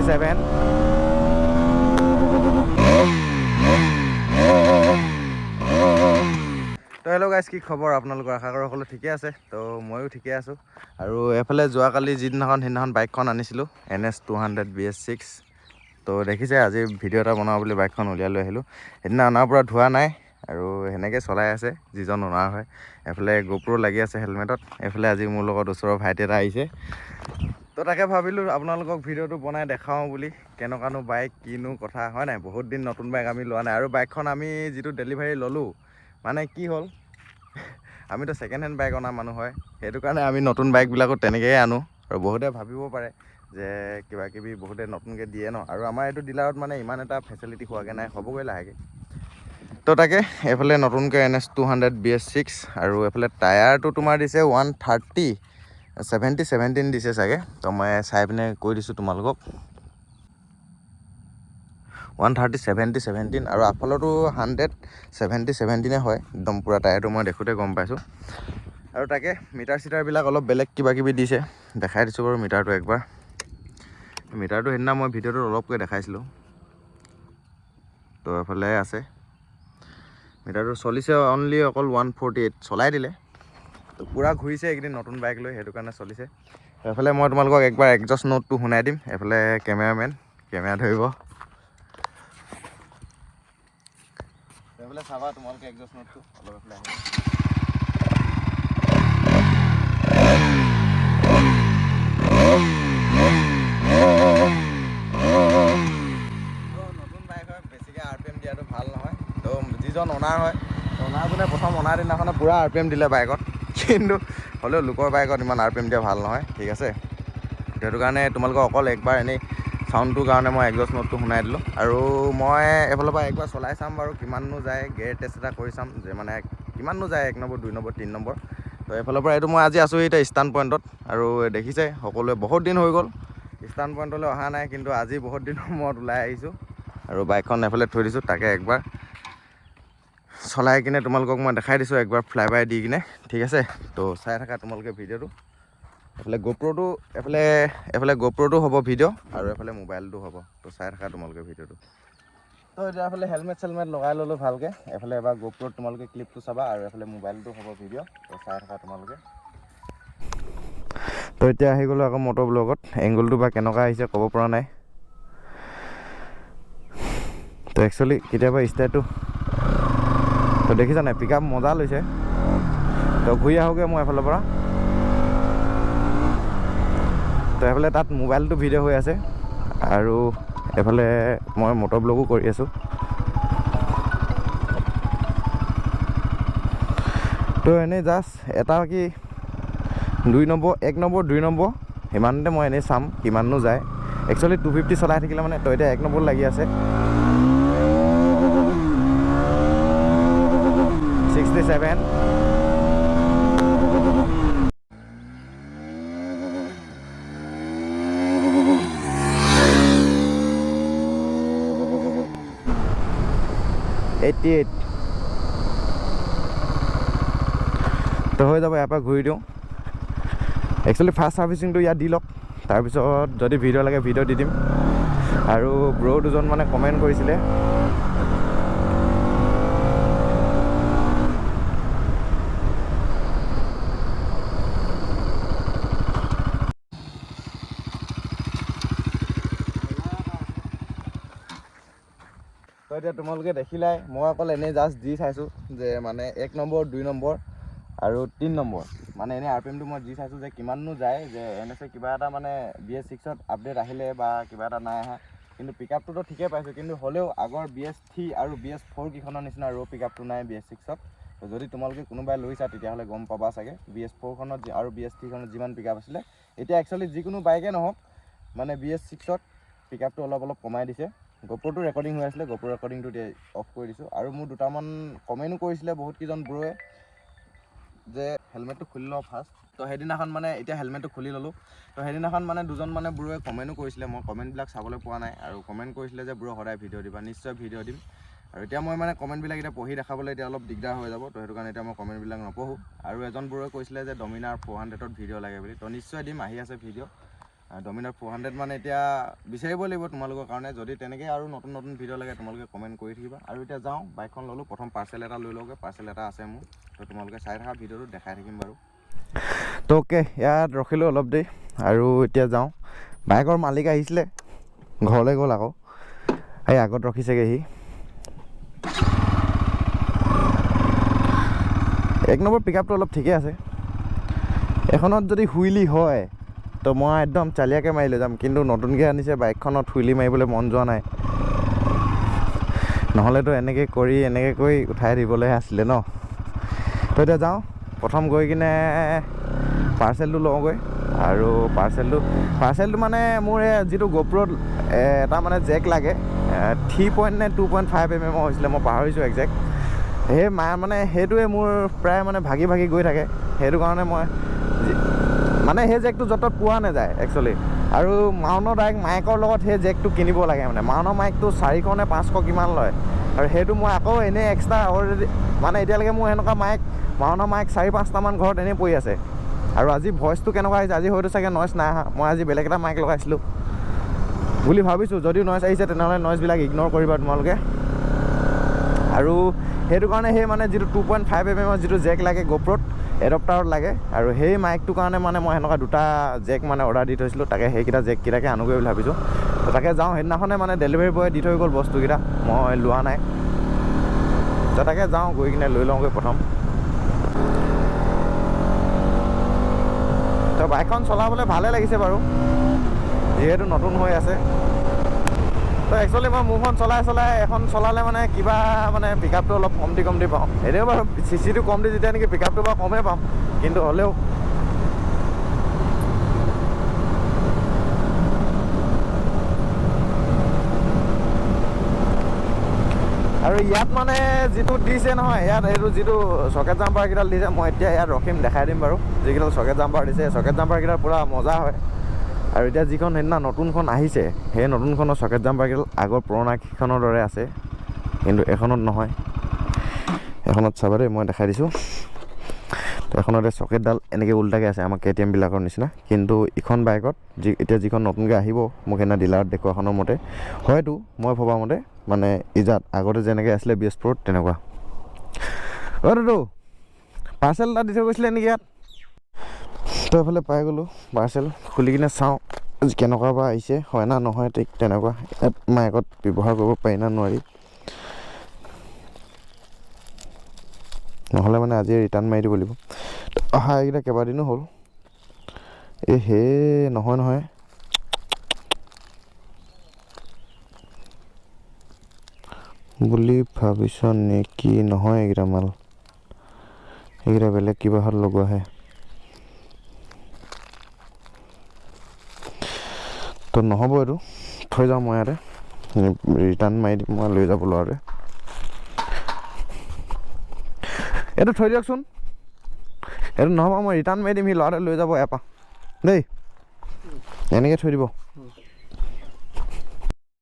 67 তো hello' guys, কি খবৰ আপোনালোকৰ? আশা কৰোঁ সকলো ঠিকে আছে। তো ময়ো ঠিকে আছোঁ। আৰু এফালে যোৱাকালি সেইদিনাখন বাইকখন আনিছিলোঁ NS 200 BS6। তো দেখিছে আজি ভিডিঅ' এটা বনাওঁ বুলি বাইকখন উলিয়াই লৈ আহিলোঁ। সেইদিনা অনাৰ পৰা ধোৱা নাই আৰু সেনেকৈ চলাই আছে যিজন অনাৰ হয়। এফালে GoPro লাগি আছে হেলমেটত। এইফালে আজি মোৰ লগত ওচৰৰ ভাইটি এটা আহিছে। তো তাকে ভাবিলোঁ আপোনালোকক ভিডিঅ'টো বনাই দেখাওঁ বুলি, কেনেকুৱানো বাইক, কিনো কথা, হয় নাই? বহুত দিন নতুন বাইক আমি লোৱা নাই। আৰু বাইকখন আমি যিটো ডেলিভাৰী ল'লোঁ, মানে কি হ'ল, আমিতো ছেকেণ্ড হেণ্ড বাইক অনা মানুহ হয়। সেইটো কাৰণে আমি নতুন বাইকবিলাকো তেনেকৈয়ে আনো। আৰু বহুতে ভাবিব পাৰে যে কিবাকিবি বহুতে নতুনকৈ দিয়ে ন, আৰু আমাৰ এইটো ডিলাৰত মানে ইমান এটা ফেচিলিটি হোৱাকৈ নাই, হ'বগৈ লাহেকৈ। তো তাকে এইফালে নতুনকৈ NS 200 BS6, আৰু এইফালে টায়াৰটো তোমাৰ দিছে 130 70-17 দিছে চাগে। তো মই চাই পিনে কৈ দিছোঁ তোমালোকক, 130 70-17, আৰু আগফালতো 100 70-17 হয় একদম পূৰা টায়াৰটো। মই দেখোঁতে গম পাইছোঁ। আৰু তাকে মিটাৰ চিটাৰবিলাক অলপ বেলেগ কিবাকিবি দিছে, দেখাই দিছোঁ বাৰু মিটাৰটো একবাৰ। মিটাৰটো সেইদিনা মই ভিডিঅ'টোত অলপকৈ দেখাইছিলোঁ। তো এফালে আছে মিটাৰটো, চলিছে অনলি অকল 148 চলাই দিলে। তো পূৰা ঘূৰিছে এইকেইদিন নতুন বাইক লৈ, সেইটো কাৰণে চলিছে। এইফালে মই তোমালোকক একবাৰ এক্সজষ্ট নোটটো শুনাই দিম। এইফালে কেমেৰা ধৰিব, এইফালে চাবা তোমালোকে এক্সজষ্ট নোটটো অলপ এইফালে আহিব। নতুন বাইক হয়, বেছিকৈ RPM দিয়াটো ভাল নহয়। তো যিজন অনাৰ হয়, অনাৰজনে প্ৰথম অনাৰ দিনাখনে পূৰা RPM দিলে বাইকত, কিন্তু হ'লেও লোকৰ বাইকত ইমান RPM দিয়া ভাল নহয়, ঠিক আছে? সেইটো কাৰণে তোমালোকক অকল একবাৰ এনেই চাউণ্ডটোৰ কাৰণে মই এক্সজষ্ট নোটটো শুনাই দিলোঁ। আৰু মই এইফালৰ পৰা একবাৰ চলাই চাম বাৰু কিমাননো যায়, গেৰ টেষ্ট এটা কৰি চাম যে মানে কিমাননো যায়, 1 নম্বৰ 2 নম্বৰ 3 নম্বৰ। তো এইফালৰ পৰা এইটো মই আজি আছোঁ এতিয়া ষ্টান পইণ্টত। আৰু দেখিছে সকলোৱে বহুত দিন হৈ গ'ল ষ্টান পইণ্টলৈ অহা নাই, কিন্তু আজি বহুত দিনৰ মূৰত ওলাই আহিছোঁ। আৰু বাইকখন এইফালে থৈ দিছোঁ, তাকে একবাৰ চলাই কিনে তোমালোকক মই দেখাই দিছোঁ একবাৰ ফ্লাই বাই দি কিনে, ঠিক আছে? তো চাই থাকা তোমালোকে ভিডিঅ'টো। এইফালে GoProটো হ'ব ভিডিঅ', আৰু এইফালে মোবাইলটো হ'ব। তো চাই থাকা তোমালোকে ভিডিঅ'টো। তো এতিয়া এইফালে হেলমেট চেলমেট লগাই ল'লোঁ ভালকৈ। এইফালে এবাৰ GoProত তোমালোকে ক্লিপটো চাবা, আৰু এইফালে মোবাইলটো হ'ব ভিডিঅ'। তো চাই থাকা তোমালোকে। তো এতিয়া আহি গ'লোঁ আকৌ মটৰ ব্লগত। এংগলটো বা কেনেকুৱা আহিছে ক'ব পৰা নাই। তো একচুৱেলি কেতিয়াবা ষ্টাৰ্টটো তো দেখিছা নাই, পিক আপ মজা লৈছে। তো ঘূৰি আহোঁগৈ মই এফালৰ পৰা। তো এইফালে তাত মোবাইলটো ভিডিঅ' হৈ আছে, আৰু এইফালে মই মটৰ ব্লগো কৰি আছোঁ। তো এনেই জাষ্ট এটা কি 1 নম্বৰ 2 নম্বৰ সিমানতে মই এনেই চাম কিমাননো যায়। একচুৱেলি 250 চলাই থাকিলে মানে, তো এতিয়া 1 নম্বৰ লাগি আছে 67। তো হৈ যাব, ইয়াৰ পৰা ঘূৰি দিওঁ। একচুৱেলি ফাৰ্ষ্ট ছাৰ্ভিচিংটো ইয়াত দি লওক, তাৰপিছত যদি ভিডিঅ' লাগে ভিডিঅ' দি দিম। আৰু ব্ৰ' দুজন মানে কমেণ্ট কৰিছিলে, তো এতিয়া তোমালোকে দেখিলাই, মই অকল এনেই জাষ্ট দি চাইছোঁ যে মানে 1 নম্বৰ 2 নম্বৰ আৰু 3 নম্বৰ মানে এনেই RPMটো মই দি চাইছোঁ যে কিমাননো যায়, যে NS কিবা এটা মানে BS6ত আপডেট আহিলে বা কিবা এটা নাই আহা। কিন্তু পিক আপটোতো ঠিকেই পাইছোঁ, কিন্তু হ'লেও আগৰ BS3 আৰু BS4 কেইখনৰ নিচিনা পিক আপটো নাই BS6ত। তো যদি তোমালোকে কোনোবাই লৈছা তেতিয়াহ'লে গম পাবা চাগে। BS4খনত আৰু BS3খনত যিমান পিক আপ আছিলে, এতিয়া একচুৱেলি যিকোনো বাইকে নহওক মানে BS6ত পিক আপটো অলপ কমাই দিছে। GoProটো ৰেকৰ্ডিং হৈ আছিলে, GoPro ৰেকৰ্ডিংটো অফ কৰি দিছোঁ। আৰু মোৰ দুটামান কমেণ্টো কৰিছিলে বহুতকেইজন ব্ৰ'য়ে যে হেলমেটটো খুলি লওঁ ফাৰ্ষ্ট। তো সেইদিনাখন মানে এতিয়া হেলমেটটো খুলি ল'লোঁ। তো সেইদিনাখন মানে দুজন মানে ব্ৰ'য়ে কমেণ্টো কৰিছিলে, মই কমেণ্টবিলাক চাবলৈ পোৱা নাই। আৰু কমেণ্ট কৰিছিলে যে ব্ৰ' সদায় ভিডিঅ' দিবা, নিশ্চয় ভিডিঅ' দিম। আৰু এতিয়া মই মানে কমেণ্টবিলাক এতিয়া পঢ়ি দেখাবলৈ এতিয়া অলপ দিগদাৰ হৈ যাব। তো সেইটো কাৰণে এতিয়া মই কমেণ্টবিলাক নপঢ়োঁ। আৰু এজন ব্ৰ'য়ে কৈছিলে যে ডমিনাৰ 400ত ভিডিঅ' লাগে বুলি, তো নিশ্চয় দিম, আহি আছে ভিডিঅ'। ডমিনাৰ 400 মানে এতিয়া বিচাৰিব লাগিব তোমালোকৰ কাৰণে। যদি তেনেকৈ আৰু নতুন নতুন ভিডিঅ' লাগে তোমালোকে কমেণ্ট কৰি থাকিবা। আৰু এতিয়া যাওঁ, বাইকখন ল'লোঁ, প্ৰথম পাৰ্চেল এটা লৈ লওঁগৈ। পাৰ্চেল এটা আছে মোৰ, তো তোমালোকে চাই থকা ভিডিঅ'টো দেখাই থাকিম বাৰু। তো অ'কে, ইয়াত ৰখিলোঁ অলপ দেৰি আৰু এতিয়া যাওঁ। বাইকৰ মালিক আহিছিলে, ঘৰলৈ গ'ল আকৌ, এই আগত ৰখিছেগৈ সি। 1 নম্বৰ পিক আপটো অলপ ঠিকে আছে। এখনত যদি হুইলি হয় তো মই একদম চালিয়াকৈ মাৰি লৈ যাম, কিন্তু নতুনকৈ আনিছে বাইকখনত হুইলি মাৰিবলৈ মন যোৱা নাই। নহ'লেতো এনেকৈ কৰি উঠাই দিবলৈ আছিলে ন। তো এতিয়া যাওঁ, প্ৰথম গৈ কিনে পাৰ্চেলটো লওঁগৈ। আৰু পাৰ্চেলটো মানে মোৰ এই যিটো গোপ্ৰত এটা মানে জেক লাগে, 3 নে 2.5 mm হৈছিলে, মই পাহৰিছোঁ একজেক্ট। সেই মানে সেইটোৱে মোৰ প্ৰায় মানে ভাগি গৈ থাকে। সেইটো কাৰণে মই মানে সেই জেকটো য'ত পোৱা নাযায় একচুৱেলি। আৰু মাউনৰ ডাইৰেক্ট মাইকৰ লগত সেই জেকটো কিনিব লাগে। মানে মাউনৰ মাইকটো 400 নে 500 কিমান লয়, আৰু সেইটো মই আকৌ এনেই এক্সট্ৰা অলৰেডি মানে এতিয়ালৈকে মোৰ এনেকুৱা মাউনৰ মাইক 4-5টামান ঘৰত এনেই পৰি আছে। আৰু আজি ভইচটো কেনেকুৱা আহিছে, আজি হয়তো চাগে নইজ নাই অহা, মই আজি বেলেগ এটা মাইক লগাইছিলোঁ বুলি ভাবিছোঁ। যদিও নইজ আহিছে তেনেহ'লে নইজবিলাক ইগন'ৰ কৰিবা তোমালোকে। আৰু সেইটো কাৰণে সেই মানে যিটো 2.5 mm যিটো জেক লাগে গোপ্ৰত এডপ্টাৰত লাগে, আৰু সেই মাইকটোৰ কাৰণে মানে মই সেনেকুৱা 2টা জেক মানে অৰ্ডাৰ দি থৈছিলোঁ। তাকে সেইকেইটা জেককেইটাকে আনোগৈ বুলি ভাবিছোঁ। তো তাকে যাওঁ, সেইদিনাখনে মানে ডেলিভাৰী বয়ে দি থৈ গ'ল বস্তুকেইটা, মই লোৱা নাই। তো তাকে যাওঁ, গৈ কিনে লৈ লওঁগৈ প্ৰথম। তো বাইকখন চলাবলৈ ভালে লাগিছে বাৰু, যিহেতু নতুন হৈ আছে। তো একচুৱেলি মই মোৰখন চলাই এখন চলালে মানে কিবা মানে পিক আপটো অলপ কমটি পাওঁ। এনেও বাৰু চিচিটো কম দি যেতিয়া নেকি পিক আপটো বাৰু কমেই পাম, কিন্তু হ'লেও আৰু ইয়াত মানে যিটো দিছে নহয়, ইয়াত এইটো যিটো চকেট জাম্পাৰকেইডাল দিছে, মই এতিয়া ইয়াত ৰখিম, দেখাই দিম বাৰু। যিকেইডাল চকেট জাম্পাৰ দিছে, চকেট জাম্পাৰকেইডাল পূৰা মজা হয়। আৰু এতিয়া যিখন সেইদিনা নতুনখন আহিছে, সেই নতুনখনৰ চকেট জাম্পাৰকেইডাল আগৰ পুৰণা কেইখনৰ দৰে আছে, কিন্তু এখনত নহয়। এখনত চাবা দেই, মই দেখাই দিছোঁ। তো এখনতে চকেটডাল এনেকৈ উল্টাকৈ আছে, আমাৰ KTM-বিলাকৰ নিচিনা। কিন্তু ইখন বাইকত এতিয়া যিখন নতুনকৈ আহিব, মোক সেইদিনা ডিলাৰত দেখুৱাখনৰ মতে, হয়তো মই ভবা মতে মানে ইজাত আগতে যেনেকৈ আছিলে BS Pro তেনেকুৱা। দাদু পাৰ্চেল এটা দি থৈ গৈছিলে নেকি ইয়াত? তো এইফালে পাই গ'লোঁ পাৰ্চেল, খুলি কিনে চাওঁ কেনেকুৱা বা আহিছে, হয় না নহয় ঠিক তেনেকুৱা। ইয়াত মাইকত ব্যৱহাৰ কৰিব পাৰি না নোৱাৰি, নহ'লে মানে আজি ৰিটাৰ্ণ মাৰি দিব লাগিব। অহা এইকেইটা কেইবাদিনো হ'ল। হে নহয় বুলি ভাবিছ নেকি? নহয়, এইকেইটা মাল, এইকেইটা বেলেগ কিবা হাত লগোৱাহে। তো নহ'ব, এইটো থৈ যাওঁ মই ইয়াতে, ৰিটাৰ্ণ মাৰি দিম, মই লৈ যাব ল'ৰাটোৱে। এইটো থৈ দিয়কচোন, এইটো নহ'ব, মই ৰিটাৰ্ণ মাৰি দিম, সি ল'ৰাটোৱে লৈ যাব ইয়াৰ পৰা দেই, এনেকৈ থৈ দিব।